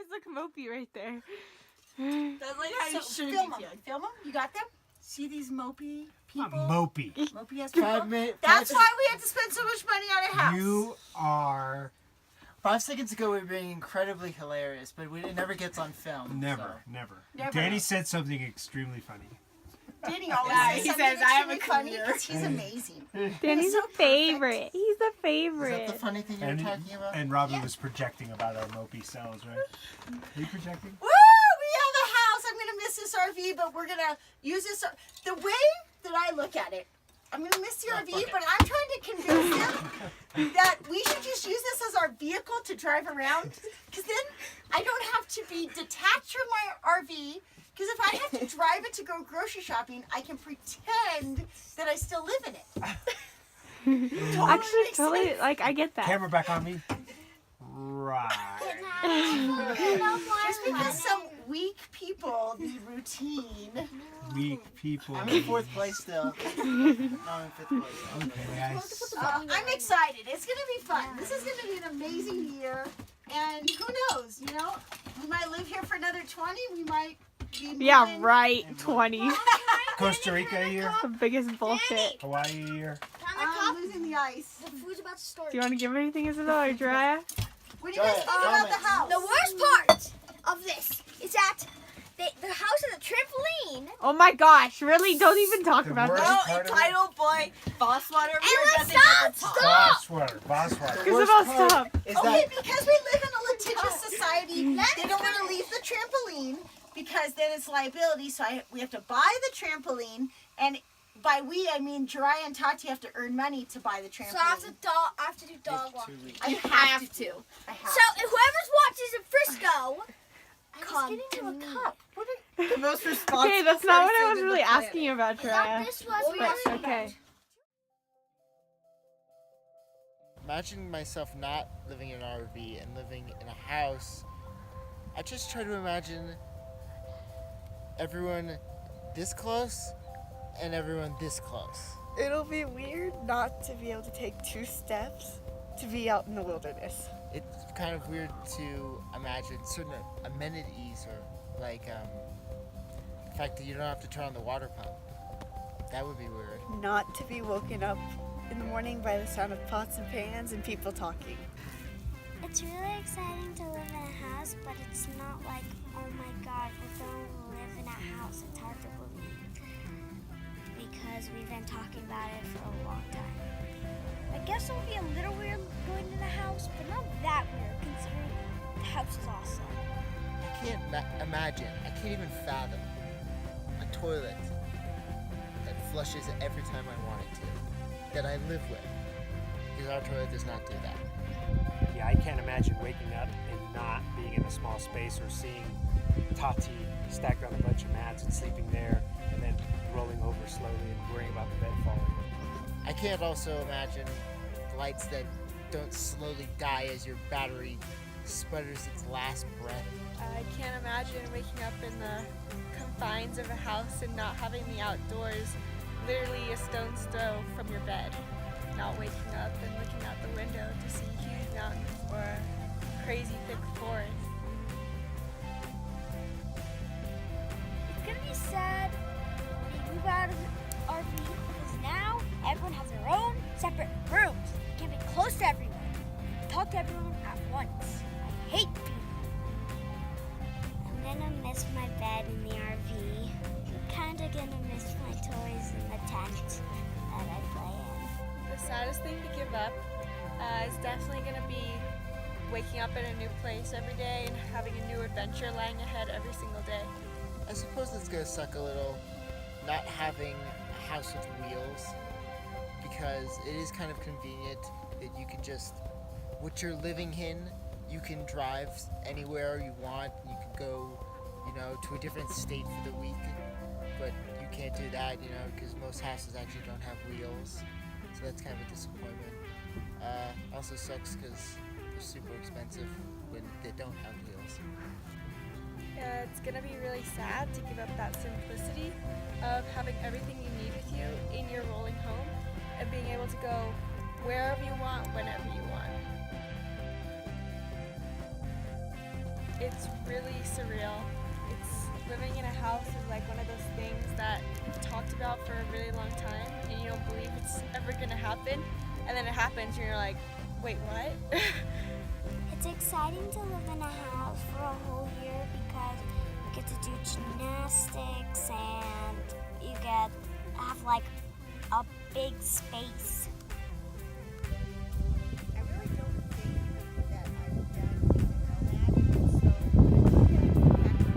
There's a mopey right there. That's like how you should film them. Film them. You got them? See these mopey people? Not mopey. Mopey has people. 5 minutes. That's why we had to spend so much money on a house. You are 5 seconds ago we were being incredibly hilarious, but it never gets on film. never. Never. Danny said something extremely funny. Danny always he says says, "I have a funny career." because he's amazing. Danny's so a favorite. He's a Is favorite. that the funny thing you were talking about? And Robbie was projecting about our mopey selves, right? Are you projecting? Woo! We have a house. I'm gonna miss this RV, but we're gonna use this. The way that I look at it, I'm gonna miss the RV, but I'm trying to convince him that we should just use this as our vehicle to drive around. Because then I don't have to be detached from my RV. Because if I have to drive it to go grocery shopping, I can pretend that I still live in it. Actually, makes totally, sense. like, I get that. Camera back on me. Right. Just because some weak people need routine. Weak people. I'm in 4th place still. No, I'm in 5th place. Okay, I'm excited. It's going to be fun. This is going to be an amazing year. And who knows, you know? We might live here for another 20. We might be Yeah, moving. right. 20. Costa Rica a year. The biggest bullshit. Hawaii a year. I'm losing the ice. The food's about to start. Do you want to give anything, Isabel or Jiraiya? What do you guys think about the house? The worst part of this is that the house is a trampoline. Oh my gosh, really? Don't even talk The about worst that. No, part of entitled boy, boss water. And let's stop! Boss sweater. Boss sweater. Isabel, stop. Is Okay, that because we live in a litigious society, they don't want to leave the trampoline because then it's liability. So we have to buy the trampoline, and by we I mean Jiraiya and Tati have to earn money to buy the trampoline. So I have to do dog walk. 2 weeks? I have to. I have So whoever's watches in Frisco, come to a cup. What are The most responsible. Okay, that's not what I person was in really the planet. asking you about, Jiraiya. this was But, okay. Imagine myself not living in an RV and living in a house. I just try to imagine everyone this close and everyone this close. It'll be weird not to be able to take 2 steps to be out in the wilderness. It's kind of weird to imagine certain amenities or like the fact that you don't have to turn on the water pump. That would be weird. Not to be woken up in the morning by the sound of pots and pans and people talking. It's really exciting to live in a house, but it's not like, oh my god, we're going to live in a house. It's hard to believe because we've been talking about it for a long time. I guess it'll be a little weird going in the house, but not that weird considering the house is awesome. I can't imagine, I can't even fathom a toilet that flushes every time I want it to, that I live with, because our toilet does not do that. Yeah, I can't imagine waking up and not being in a small space or seeing Tati stacked on a bunch of mats and sleeping there and then rolling over slowly and worrying about the bed falling. I can't also imagine lights that don't slowly die as your battery sputters its last breath. I can't imagine waking up in the confines of a house and not having the outdoors literally a stone's throw from your bed. Not waking up and looking out the window to see huge mountains or a crazy thick forest. It's gonna be sad when you move out of the RV because now everyone has their own separate rooms. You can't be close to everyone. Talk to everyone at once. I hate people. I'm gonna miss my bed in the RV. I'm kinda gonna miss my toys in the tent that I play in. The saddest thing to give up is definitely going to be waking up in a new place every day and having a new adventure lying ahead every single day. I suppose it's gonna suck a little not having a house with wheels, because it is kind of convenient that you can just, what you're living in, you can drive anywhere you want. You can go, to a different state for the week, but you can't do that, because most houses actually don't have wheels. So that's kind of a disappointment. Also sucks because they're super expensive when they don't have wheels. It's going to be really sad to give up that simplicity of having everything you need with you in your rolling home and being able to go wherever you want, whenever you want. it's really surreal. It's living in a house is like one of those things that you've talked about for a really long time and you don't believe it's ever gonna happen, and then it happens and you're like, wait, what? It's exciting to live in a house for a whole year because you get to do gymnastics and you get have like a big space. I really don't think that I've done being a nomad, so when I look at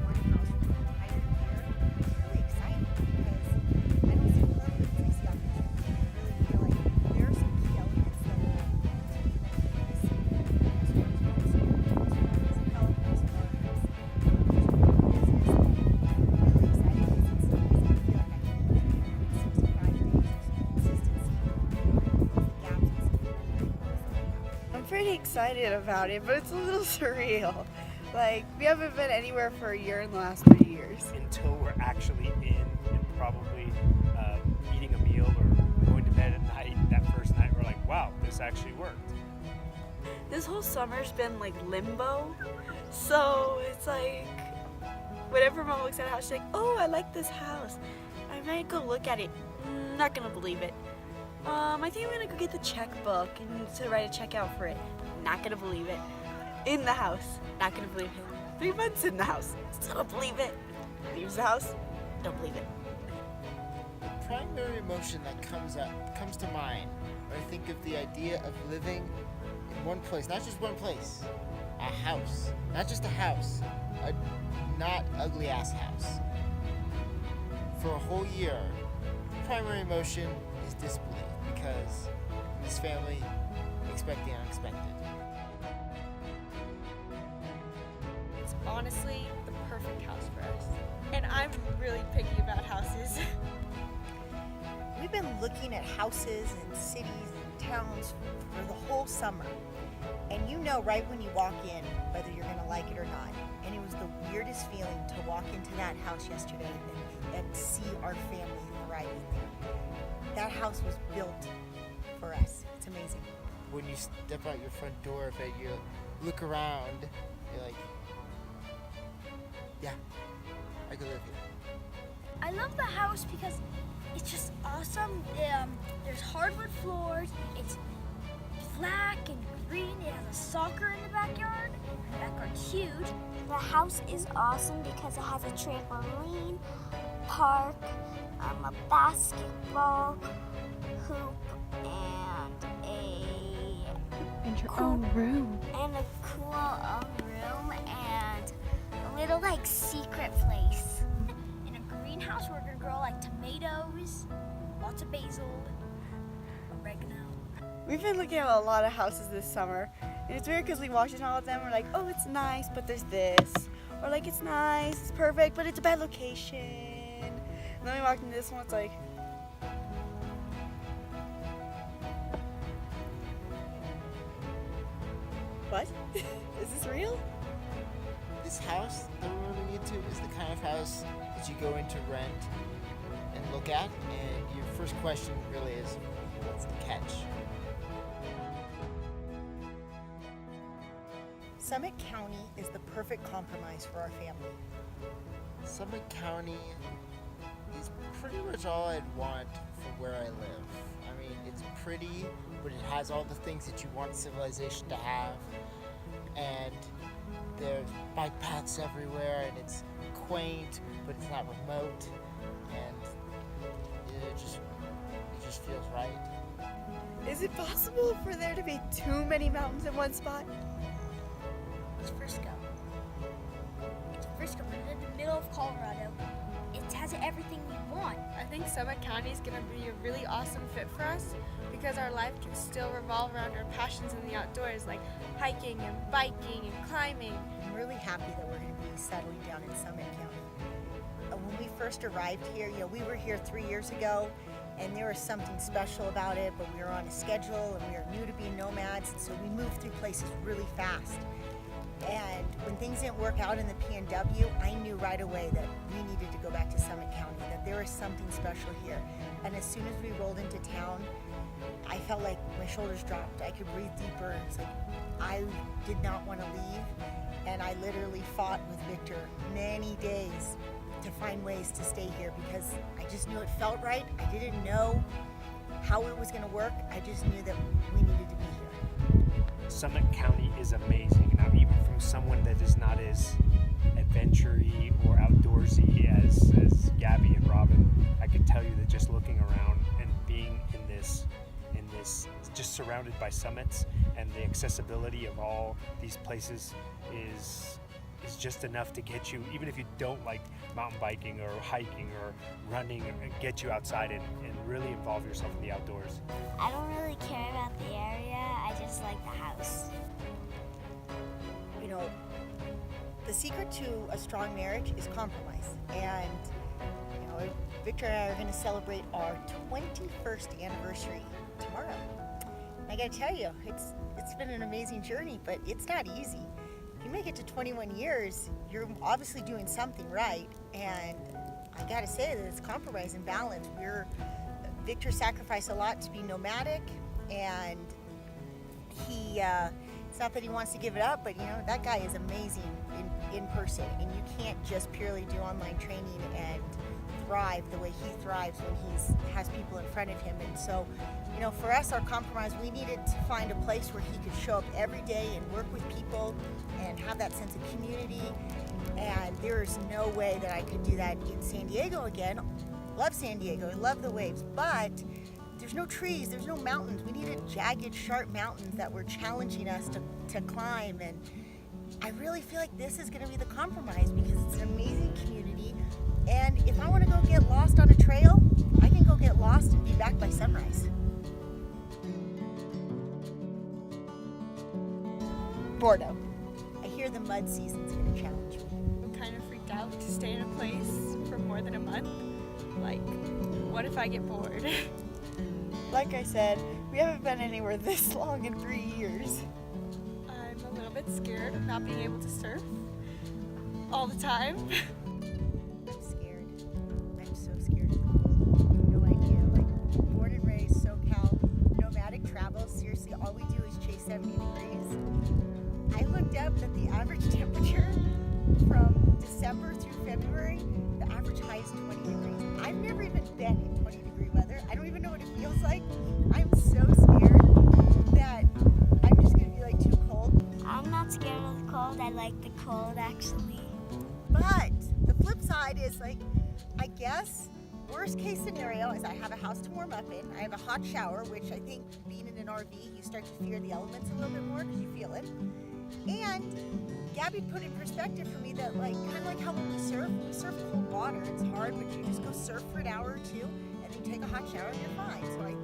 one house for the entire year, it's really exciting because I don't see clothes, I see opportunity. I really feel like there are some key elements that will continue to make this as far as health, as far as business. Really exciting because it's so easy to feel like I can live here 65 days or some consistency. Gaps and some I'm pretty excited about it, but it's a little surreal. Like, we haven't been anywhere for a year in the last 3 years. Until we're actually in and probably eating a meal or going to bed at night. That first night, we're like, wow, this actually worked. This whole summer's been like limbo. So it's like, whenever Mom looks at a house, she's like, oh, I like this house. I might go look at it. Not gonna believe it. I think I'm gonna go get the checkbook and to write a check out for it. Not gonna believe it. In the house. Not gonna believe it. 3 months in the house. Still don't believe it. Leaves the house. Don't believe it. The primary emotion that comes to mind when I think of the idea of living in one place, not just one place, a house, not just a house, a not ugly ass house. For a whole year, the primary emotion is disbelief because in this family we expect the unexpected. It's honestly the perfect house for us. And I'm really picky about houses. We've been looking at houses and cities and towns for the whole summer. And you know right when you walk in whether you're going to like it or not. And it was the weirdest feeling to walk into that house yesterday and see our family thriving there. That house was built for us. It's amazing. When you step out your front door, if you look around, you're like, yeah, I could live here. I love the house because it's just awesome. There's hardwood floors. It's black and green. It has a soccer in the backyard. The backyard's huge. The house is awesome because it has a trampoline, park, a basketball hoop, In your Cool. own room. and a cool room, and a little like secret place. In a greenhouse, we're gonna grow like tomatoes, lots of basil, oregano. We've been looking at a lot of houses this summer, and it's weird because we walked in all of them. We're like, oh, it's nice, but there's this, or like it's nice, it's perfect, but it's a bad location. And then we walked into this one. It's like, what? Is this real? This house that we're moving into is the kind of house that you go into rent and look at, and your first question really is, what's the catch? Summit County is the perfect compromise for our family. Summit County is pretty much all I'd want for where I live. I mean, it's pretty, but it has all the things that you want civilization to have. And there's bike paths everywhere, and it's quaint, but it's not remote. And it just feels right. Is it possible for there to be too many mountains in one spot? It's Frisco. It's Frisco, but in the middle of Colorado. It has everything we want. I think Summit County is going to be a really awesome fit for us because our life can still revolve around our passions in the outdoors, like hiking and biking and climbing. I'm really happy that we're going to be settling down in Summit County. When we first arrived here, we were here 3 years ago, and there was something special about it, but we were on a schedule and we were new to being nomads, and so we moved through places really fast. And when things didn't work out in the PNW, I knew right away that we needed to go back to Summit County, that there was something special here. And as soon as we rolled into town, I felt like my shoulders dropped. I could breathe deeper. It's like I did not want to leave. And I literally fought with Victor many days to find ways to stay here because I just knew it felt right. I didn't know how it was going to work. I just knew that we needed to be here. Summit County is amazing. Now, even from someone that is not as adventure-y or outdoorsy as Gabby and Robin, I can tell you that just looking around and being in this just surrounded by summits and the accessibility of all these places is just enough to get you, even if you don't like mountain biking or hiking or running, get you outside and really involve yourself in the outdoors. I don't really care about the area, I just like the house. You know, the secret to a strong marriage is compromise. And, you know, Victor and I are going to celebrate our 21st anniversary tomorrow. I got to tell you, it's been an amazing journey, but it's not easy. If you make it to 21 years, you're obviously doing something right. And I got to say that it's compromise and balance. Victor sacrificed a lot to be nomadic, and he, it's not that he wants to give it up, but you know, that guy is amazing in person, and you can't just purely do online training and thrive the way he thrives when he has people in front of him. And so, you know, for us, our compromise, we needed to find a place where he could show up every day and work with people and have that sense of community. And there is no way that I could do that in San Diego again. Love San Diego, I love the waves, but there's no trees, there's no mountains. We needed jagged, sharp mountains that were challenging us to climb. And I really feel like this is going to be the compromise because it's an amazing community. And if I want to go get lost on a trail, I can go get lost and be back by sunrise. Boredom. I hear the mud season's going to challenge me. I'm kind of freaked out to stay in a place for more than a month. Like, what if I get bored? Like I said, we haven't been anywhere this long in 3 years. I'm a little bit scared of not being able to surf all the time. I'm scared. I'm so scared of the cold. No idea. Like, born and raised SoCal, nomadic travel. Seriously, all we do is chase 70 degrees. I looked up that the average temperature from December through February, the average high is 20 degrees. I've never even been in 20 degree weather. I don't even know what it feels like. I'm so scared that I'm just gonna be like too cold. I'm not scared of the cold, I like the cold actually. But the flip side is like, I guess, worst case scenario is I have a house to warm up in. I have a hot shower, which I think being in an RV, you start to fear the elements a little bit more because you feel it. And Gabby put in perspective for me that, like, kind of like how when we surf cold water, it's hard, but you just go surf for an hour or two and then take a hot shower and you're fine. So I'm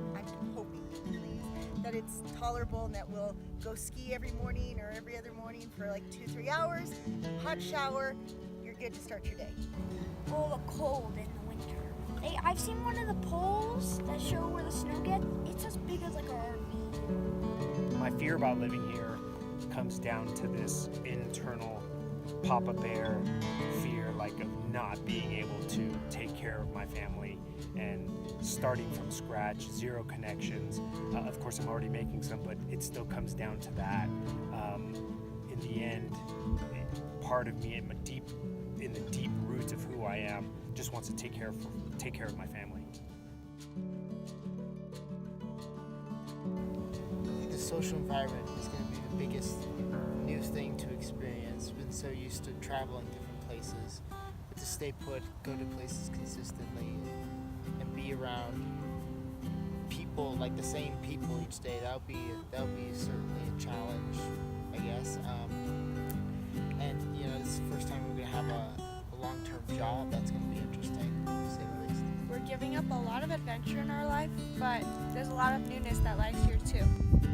hoping, please, that it's tolerable and that we'll go ski every morning or every other morning for like 2-3 hours, hot shower, you're good to start your day. Oh, the cold in the winter. Hey, I've seen one of the poles that show where the snow gets. It's as big as like an RV. My fear about living here comes down to this internal Papa Bear fear, like of not being able to take care of my family and starting from scratch, zero connections. Of course, I'm already making some, but it still comes down to that. In the end, part of me in the deep roots of who I am just wants to take care of my family. The social environment is going to be the biggest new thing to experience. Been so used to traveling different places, but to stay put, go to places consistently, and be around people, like the same people each day, that'll be certainly a challenge, I guess. And you know, this is the first time we're gonna have a long-term job. That's gonna be interesting, to say the least. We're giving up a lot of adventure in our life, but there's a lot of newness that lies here too.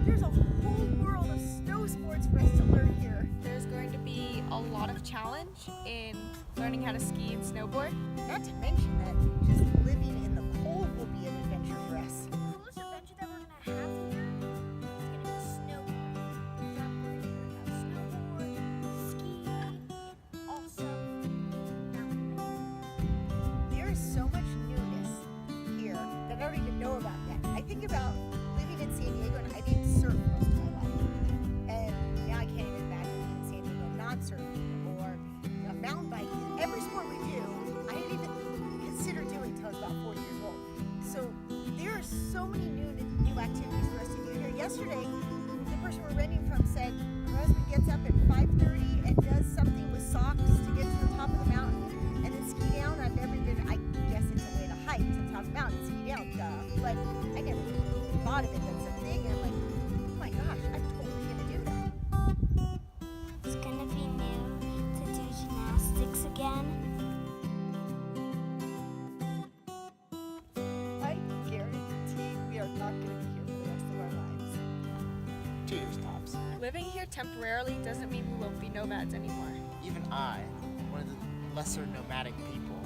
There's a whole world of snow sports for us to learn here. There's going to be a lot of challenge in learning how to ski and snowboard. Not to mention that just living in the cold will be an adventure for us. The coolest adventure that we're gonna have here is gonna be snowboarding. We're gonna snowboard, ski, and also mountain biking. There is so much newness here that I don't even know about yet. I think about living in San Diego and I didn't surf most of my life. And now I can't even imagine being in San Diego not surfing. yesterday, the person we're renting from said her husband gets up at 5:30 and does something with socks to get to the top of the mountain and then ski down. I've never been, I guess it's a way to hike to the top of the mountain, ski down, duh. But I never thought of it as a thing. And I'm like, oh my gosh, I'm totally gonna do that. It's gonna be new to do gymnastics again. I guarantee we are not going to be here for the rest of our lives. 2 years tops. Living here temporarily doesn't mean we won't be nomads anymore. Even I, one of the lesser nomadic people,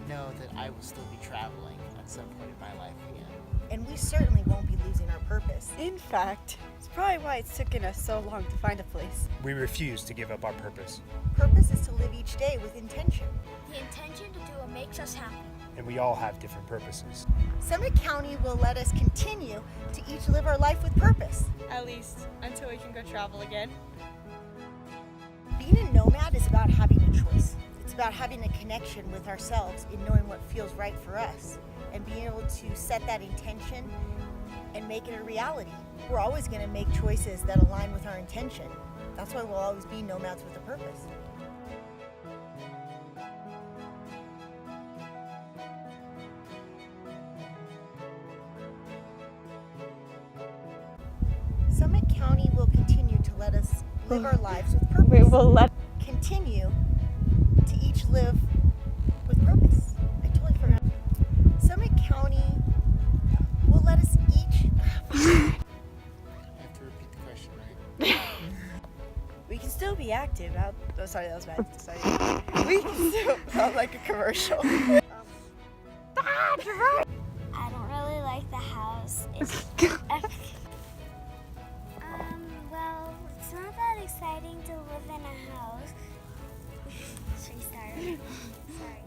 know that I will still be traveling at some point in my life again. And we certainly won't be losing our purpose. In fact, it's probably why it's taken us so long to find a place. We refuse to give up our purpose, Purpose is to live each day with intention. The intention to do what makes us happy. and we all have different purposes. Summit County will let us continue to each live our life with purpose. At least until we can go travel again. Being a nomad is about having a choice. It's about having a connection with ourselves in knowing what feels right for us and being able to set that intention and make it a reality. We're always going to make choices that align with our intention. That's why we'll always be nomads with a purpose. Summit County will continue to let us live our lives with purpose. We will let Continue to each live with purpose. I totally forgot. Summit County will let us each. I have to repeat the question, right? We can still be active out. Oh, sorry, that was bad. Sorry. We can still sound like a commercial. I don't really like the house. It's well, it's not that exciting to live in a house. Should we start? Sorry.